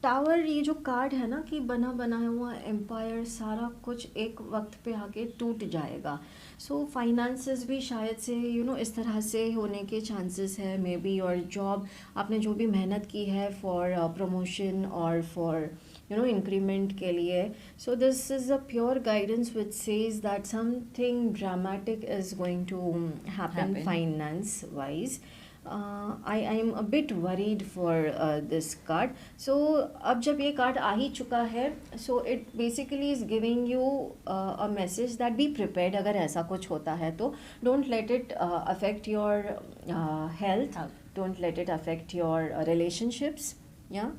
tower, ये जो कार्ड है ना कि बना बनाया हुआ एम्पायर, सारा कुछ एक वक्त पे आके टूट जाएगा. सो फाइनेंसेस भी शायद से यू नो इस तरह से होने के चांसेस है. मे बी योर जॉब, आपने जो भी मेहनत की है फॉर प्रमोशन और फॉर यू नो इंक्रीमेंट के लिए, so this is a pure guidance which says that something dramatic is going to happen finance wise. I am a bit worried for this card. So अब जब ये card आ ही चुका है, so it basically is giving you a message that be prepared अगर ऐसा कुछ होता है तो. Don't let it affect your health. Don't let it affect your relationships. Yeah.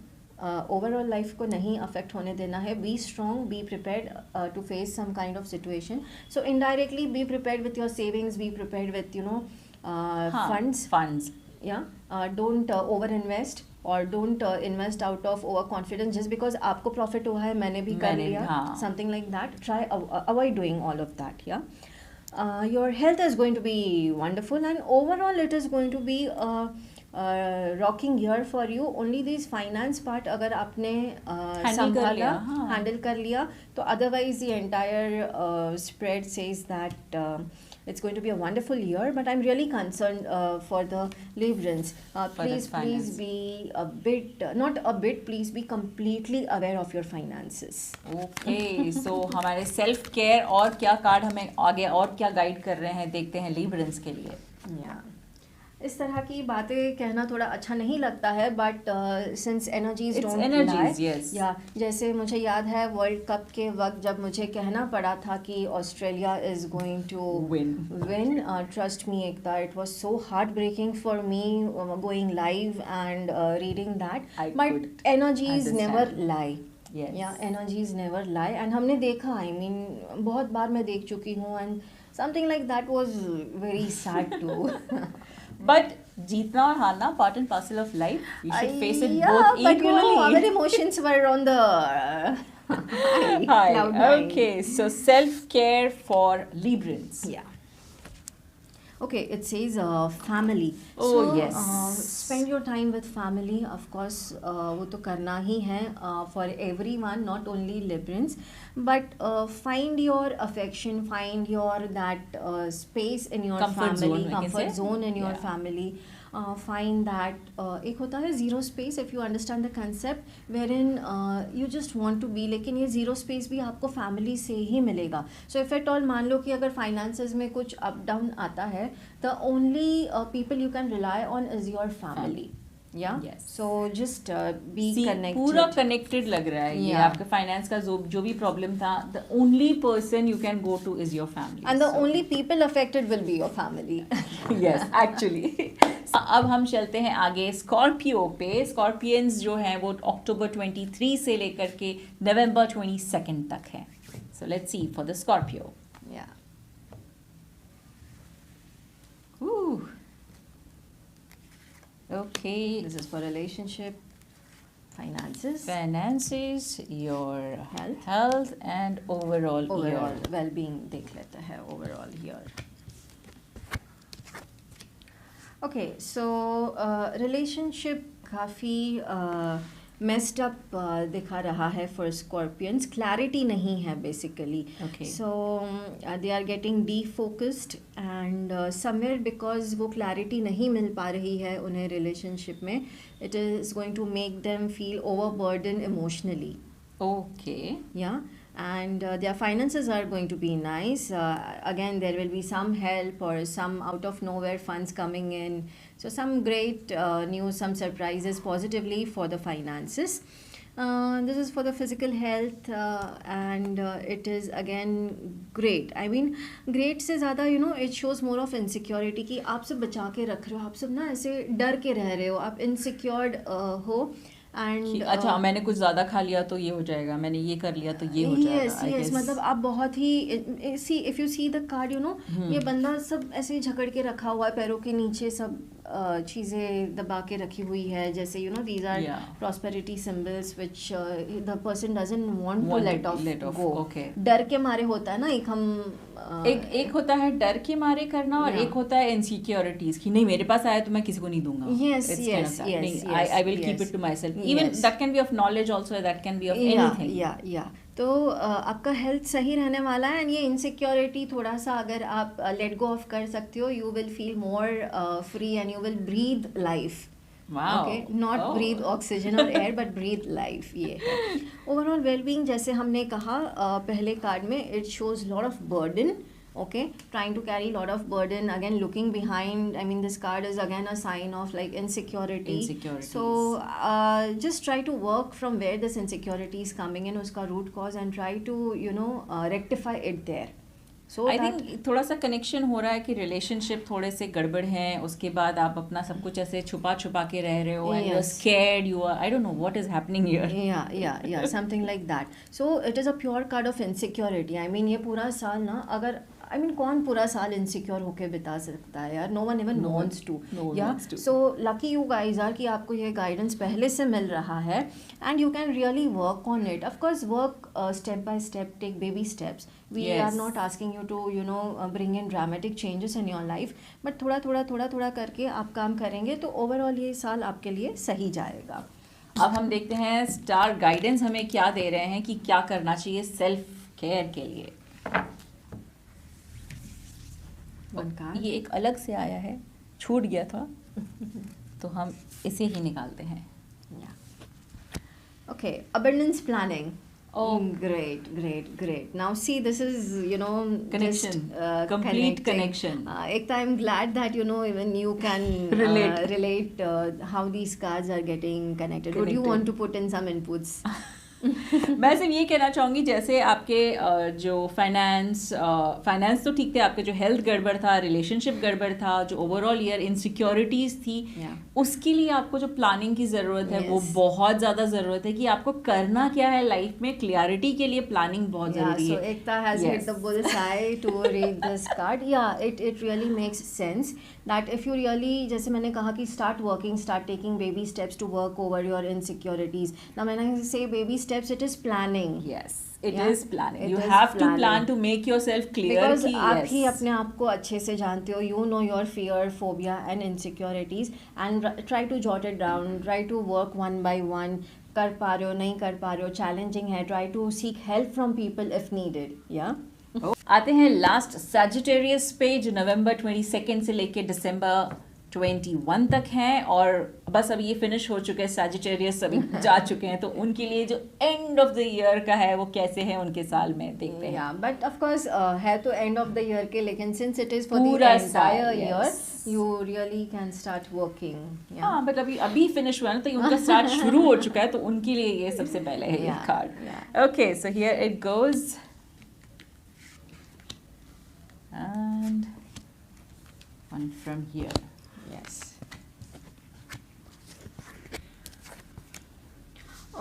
Overall life को नहीं अफेक्ट होने देना है. Be strong, be prepared to face some kind of situation. So indirectly be prepared with your savings, be prepared with you know funds. Yeah, don't over invest or don't invest out of over confidence just because आपको profit हुआ है, मैंने भी कर लिया, something like that. Try avoid doing all of that. Yeah, your health is going to be wonderful and overall it is going to be rocking year for you. Only this finance part अगर आपने संभाला, handle कर लिया, तो otherwise the entire spread says that it's going to be a wonderful year, but I'm really concerned for the Librans. Please be a bit, not a bit, please be completely aware of your finances. Okay, so हमारे self care और क्या card हमें आगे और क्या guide कर रहे हैं, देखते हैं Librans के लिए. Yeah. इस तरह की बातें कहना थोड़ा अच्छा नहीं लगता है, but since energies don't lie, या जैसे मुझे याद है वर्ल्ड कप के वक्त जब मुझे कहना पड़ा था कि Australia is going to win, trust me Ekta, it was so heart breaking for me going live and reading that, but energies never lie. या एनर्जीज नेवर लाई एंड हमने देखा, आई मीन बहुत बार मैं देख चुकी हूँ and something like that was very sad too. But जीतना और हारना part and parcel of life. You should face it both equally. But you know, our emotions were on the Hi. Cloud nine. Okay, so self-care for Librans. Yeah. Okay, it says family. Oh, So, yes. spend your time with family. Of course, वो तो करना ही है for everyone, not only Librans. But find your affection, find your that space in your Comfort family, zone, we can comfort say. zone in your Yeah. family. Find that एक होता है zero space, if you understand the concept, wherein you just want to be, लेकिन ये zero space भी आपको family से ही मिलेगा. So if at all मान लो कि अगर finances में कुछ up down आता है, the only people you can rely on is your family. Yeah. Yes. So just be See, connected. पूरा connected लग रहा है ये Yeah. आपके फाइनेंस का जो भी प्रॉब्लम था, the only person you can go to is your family. And the So- only people affected will be your family. yes, actually. अब हम चलते हैं आगे स्कॉर्पियो पे. स्कॉर्पियंस जो हैं वो अक्टूबर 23 से लेकर के नवंबर 22 तक है. So let's see for the Scorpio. Yeah. Ooh. Okay. This is for relationship, finances, Finances, your health and overall overall year. well-being देख लेते हैं overall here. Okay, so relationship काफ़ी messed up दिखा रहा है for Scorpions. Clarity नहीं है basically. Okay. So they are getting defocused and somewhere because वो clarity नहीं मिल पा रही है उन्हें relationship में, it is going to make them feel overburdened emotionally. Okay. Yeah. And their finances are going to be nice. Again, there will be some help or some out of nowhere funds coming in. So some great news, some surprises positively for the finances. This is for the physical health and it is again great. I mean, great से ज़्यादा it shows more of insecurity कि आप सब बचा के रख रहे हो, आप सब ना ऐसे डर के रह रहे हो, आप insecured हो. And अच्छा मैंने कुछ ज़्यादा खा लिया तो ये हो जाएगा, मैंने ये कर लिया तो ये हो जाएगा. yes, I yes, guess. मतलब आप बहुत ही see if you see the card ये बंदा सब ऐसे झकड़ के रखा हुआ है, पैरों के नीचे सब चीज़ें दबा के रखी हुई है, जैसे these are Yeah. prosperity symbols which the person doesn't want to let off go. Okay. डर के मारे होता है ना, एक हम एक होता है डर के मारे करना और Yeah. एक होता है इनसिक्योरिटीज कि नहीं मेरे पास आया तो मैं किसी को नहीं दूंगा. Yes, It's yes, kind of that. yes, नहीं, yes, I will keep yes. it to myself. Even Yes. that can be of knowledge also, that can be of yeah, anything. yeah. तो आपका हेल्थ सही रहने वाला है and ये insecurity थोड़ा सा अगर आप लेट गो ऑफ कर सकते हो, you will feel more free and you will breathe life. Wow. Okay, not Oh. breathe oxygen or air but breathe life. ये है ओवरऑल वेलबींग. जैसे हमने कहा पहले कार्ड में, it shows lot of burden. Okay, trying to carry lot of burden, again looking behind. I mean, this card is again a sign of like insecurity. Insecurities. So just try to work from where this insecurity is coming in, uska root cause, and try to rectify it there. So I think थोड़ा सा connection हो रहा है कि relationship थोड़े से गड़बड़ हैं, उसके बाद आप अपना सब कुछ ऐसे छुपा छुपा के रह रहे हो, and you're Yes. scared, you are, I don't know what is happening here. yeah, something like that. So it is a pure card of insecurity. I mean, ये पूरा साल ना, अगर कौन पूरा साल इनसिक्योर होके बिता सकता है यार? No one even wants to. या so lucky you guys are कि आपको ये गाइडेंस पहले से मिल रहा है and you can really work on it. Of course work step by step, take baby steps. We are not asking you to bring in dramatic changes in your life, but थोड़ा करके आप काम करेंगे तो ओवरऑल ये साल आपके लिए सही जाएगा. अब हम देखते हैं स्टार गाइडेंस हमें क्या दे रहे हैं कि क्या करना चाहिए सेल्फ केयर के लिए. ये एक अलग से आया है, छूट गया था तो हम इसे ही निकालते हैं. Okay, abundance planning. Oh, Great. Now see, this is connection, just, complete connecting. connection. I'm glad that even you can relate how these cards are getting connected. Would you want to put in some inputs? मैं सिर्फ ये कहना चाहूँगी, जैसे आपके जो finance तो ठीक थे, आपके जो हेल्थ गड़बड़ था, रिलेशनशिप गड़बड़ था, जो ओवरऑल ईयर इनसिक्योरिटीज़ थी, उसके लिए आपको जो प्लानिंग की ज़रूरत है वो बहुत ज़्यादा ज़रूरत है कि आपको करना क्या है लाइफ में. क्लियरिटी के लिए प्लानिंग बहुत ज़रूरी है. So Ekta has hit the bullseye to read this card. Yeah, it really makes sense that if you really, जैसे मैंने कहा कि start taking baby steps to work over your insecurities. Now when I say baby steps, steps, it is planning. Yes, it Yeah, is planning. it You is have to planning. plan to make yourself clear Because कि आप ही yes. अपने आप को अच्छे से जानते हो, you know your fear, phobia and insecurities, and try to jot it down, try to work one by one. कर पा रहे हो, नहीं कर पा रहे हो, चैलेंजिंग है, try to seek help from people if needed. Yeah. आते हैं लास्ट सैजिटेरियस पे, जो नवंबर 22 से लेके दिसंबर 21 तक हैं, और बस अब ये फिनिश हो चुके हैं, सैजिटेरियस अभी जा चुके हैं, तो उनके लिए जो एंड ऑफ द ईयर का है वो कैसे है उनके साल में देखते हैं. Yeah, but of course है तो end of the year के, लेकिन since it is for the पूरा entire साल, year, yes. you really can start working. Yeah. हाँ, बट अभी फिनिश हुआ ना, तो ये उनका स्टार्ट शुरू हो चुका है, तो उनके लिए ये सबसे पहले है ये Yeah, card. yeah. Okay, so here it goes and one from here. Yes.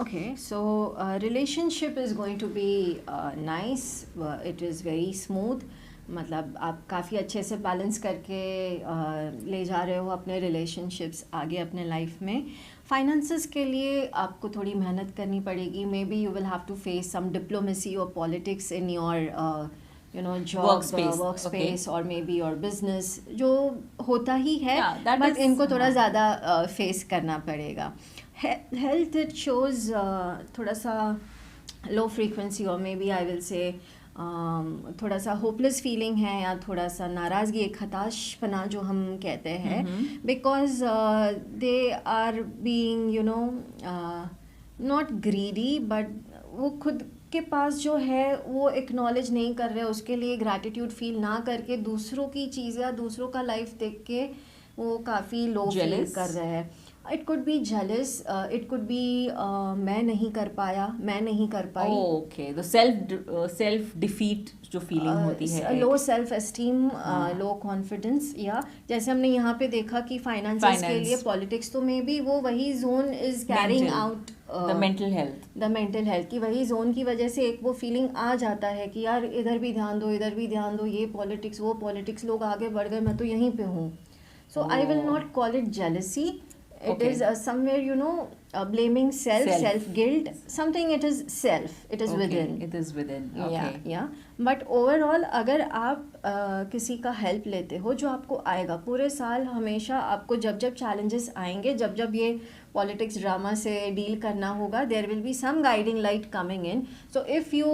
Okay, so relationship is going to be nice. It is very smooth. मतलब आप काफ़ी अच्छे से बैलेंस करके ले जा रहे हो अपने रिलेशनशिप्स आगे अपने लाइफ में. फाइनेंसेस के लिए आपको थोड़ी मेहनत करनी पड़ेगी. Maybe you will have to face some diplomacy और politics in your job work space और मे बी योर बिजनेस, जो होता ही है, बट इनको थोड़ा ज़्यादा फेस करना पड़ेगा. हेल्थ इट शोज़ थोड़ा सा लो फ्रीक्वेंसी, और may B I will say थोड़ा सा होपलेस फीलिंग है, या थोड़ा सा नाराज़गी, एक हताशपना जो हम कहते हैं, because they are being not greedy, but वो खुद के पास जो है वो एक्नॉलेज नहीं कर रहे, उसके लिए ग्रैटिट्यूड फील ना करके दूसरों की चीज़ या दूसरों का लाइफ देख के वो काफ़ी लो फील कर रहे हैं. It could be jealous, it could B मैं नहीं कर पाया, मैं नहीं कर पाई. ओके, तो सेल्फ डिफीट जो फीलिंग होती है, low self esteem, low confidence. या जैसे हमने यहाँ पे देखा कि फाइनेंसेस के लिए पॉलिटिक्स, तो मे बी वो वही zone is carrying out the mental health की वही जोन की वजह से एक वो फीलिंग आ जाता है कि यार इधर भी ध्यान दो, इधर भी ध्यान दो, ये पॉलिटिक्स वो पॉलिटिक्स, लोग आगे बढ़ गए, मैं तो यहीं पे हूँ. So I will not call it jealousy. It is somewhere blaming self guilt, something. It is self, it is within. Okay. Yeah. But overall अगर आप किसी का हेल्प लेते हो, जो आपको आएगा पूरे साल, हमेशा आपको जब जब चैलेंजेस आएंगे, जब जब ये पॉलिटिक्स ड्रामा से डील करना होगा, there will be some guiding light coming in. So if you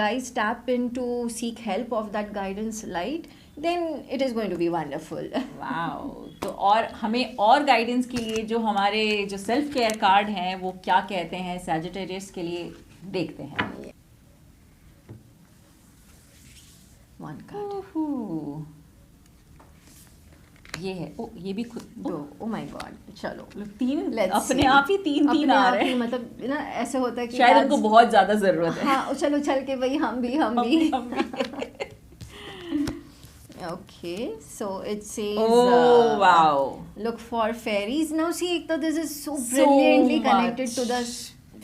guys tap in to seek help of that guidance light, then it is going to be wonderful. Wow. तो और हमें और guidance के लिए जो हमारे जो सेल्फ केयर कार्ड हैं वो क्या कहते हैं सैजिटेरियस के लिए, देखते हैं. One card. ये है. ओ, ये भी खुद दो. Oh my God. चलो. तीन अपने आप ही तीन आ रहे हैं. मतलब ना ऐसे होता है कि शायद उनको बहुत ज्यादा जरूरत है. हाँ, चलो चल के भाई हम भी. Okay, so it says wow, look for fairies. Now see, Ekta, this is so brilliantly connected to the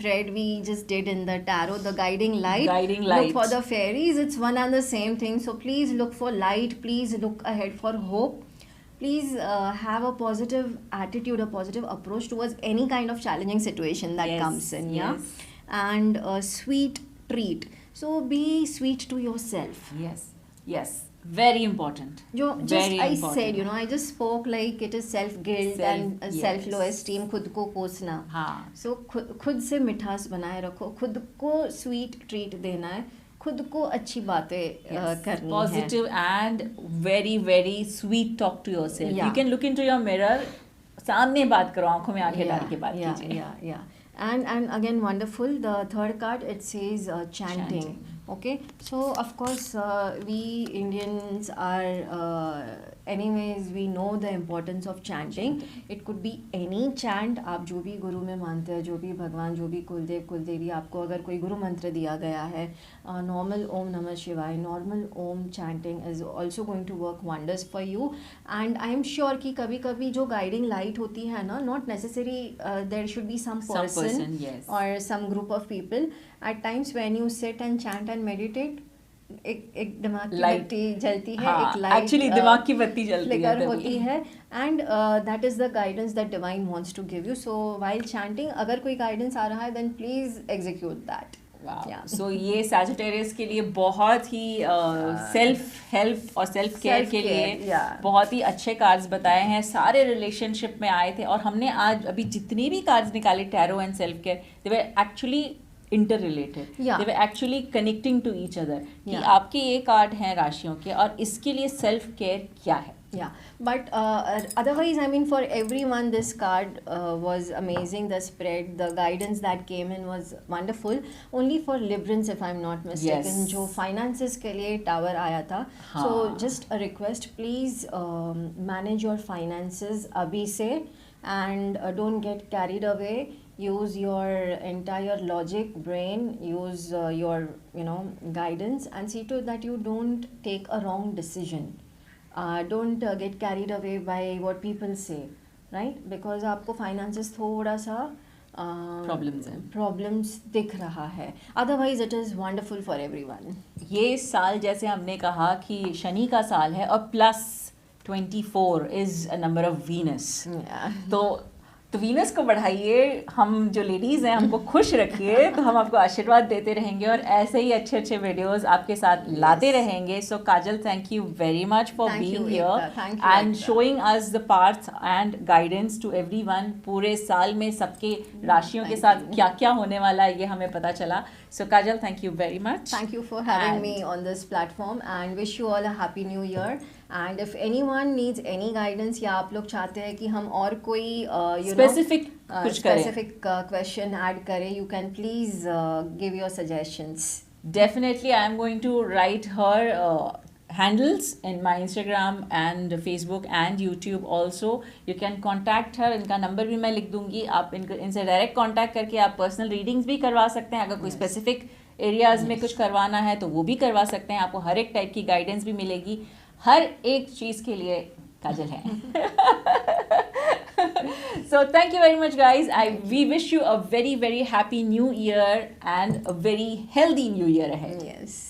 thread we just did in the tarot, the guiding light. Look for the fairies. It's one and the same thing. So please look for light. Please look ahead for hope. Please have a positive attitude, a positive approach towards any kind of challenging situation that comes in. Yeah, and a sweet treat. So be sweet to yourself. Yes. Very important. I said, I just spoke like it is self guilt and self low esteem. खुद को कोसना. हाँ. So खुद से मिठास बनाए रखो, खुद को स्वीट ट्रीट देना है, खुद को अच्छी बातें करनी है. Positive and very very sweet talk to yourself. You can look into your mirror. सामने बात करो, आंखों में आंखें डाल के बात कीजिए. Yeah. And again, wonderful. The third card, it says chanting. Okay, so of course we Indians are anyways we know the importance of chanting. It could be any chant. आप जो भी गुरु में मानते हैं, जो भी भगवान, जो भी कुलदेव कुलदेवी, आपको अगर कोई गुरु मंत्र दिया गया है, normal ओम नमः शिवाय, normal Om chanting is also going to work wonders for you. And I am sure कि कभी कभी जो guiding light होती है ना, not necessary there should be some person yes, or some group of people. At times when you sit and chant and meditate, एक दिमाग की Light. बत्ती जलती है, हाँ, एक लाइट actually दिमाग की बत्ती जलती है फ्लिकर तभी। होती है, and that is the guidance that divine wants to give you. So while chanting अगर कोई गाइडेंस आ रहा है then please execute that. So ये सैजिटेरियस के लिए बहुत ही सेल्फ हेल्प और सेल्फ केयर के लिए yeah. बहुत ही अच्छे कार्ड्स बताए हैं. सारे रिलेशनशिप में आए थे और हमने आज अभी जितने भी कार्ड्स निकाले tarot and self care, they were actually interrelated. Yeah. They were actually connecting to each other. कि Yeah. आपके ये कार्ड हैं राशियों के और इसके लिए सेल्फ केयर क्या है. Yeah, but otherwise, I mean, for everyone, this card was amazing. The spread, the guidance that came in was wonderful. Only for Librans, if I'm not mistaken, Yes. जो finances के लिए tower आया था. हाँ. So just a request, please manage your finances अभी से, and don't get carried away. Use your entire logic, brain. Use your guidance, and see to it that you don't take a wrong decision. Don't get carried away by what people say, right? Because आपको finances थोड़ा सा problems दिख रहा है. Otherwise it is wonderful for everyone. ये साल जैसे हमने कहा कि शनि का साल है और plus 24 is a number of Venus. तो वीनस को बढ़ाइए, हम जो लेडीज़ हैं हमको खुश रखिए, तो हम आपको आशीर्वाद देते रहेंगे और ऐसे ही अच्छे अच्छे वीडियोस आपके साथ लाते रहेंगे. So Kajal, thank you very much for being here and showing us the paths and guidance to everyone. पूरे साल में सबके राशियों के साथ क्या क्या होने वाला है ये हमें पता चला. So Kajal, thank you very much. Thank you for having me on this platform and wish you all a happy new year. And if anyone needs any guidance या आप लोग चाहते हैं कि हम और कोई स्पेसिफिक कुछ करें, specific question add करें, you can please give your suggestions. Definitely, I am going to write her handles in my Instagram and Facebook and YouTube also. You can contact her. इनका नंबर भी मैं लिख दूंगी. आप इनसे डायरेक्ट कांटेक्ट करके आप पर्सनल रीडिंग्स भी करवा सकते हैं. अगर कोई स्पेसिफिक एरियाज में कुछ करवाना है तो वो भी करवा सकते हैं. आपको हर एक टाइप की गाइडेंस भी मिलेगी. हर एक चीज़ के लिए काजल है. So thank you very much guys. We wish you a very very happy new year and a very healthy new year ahead. Yes.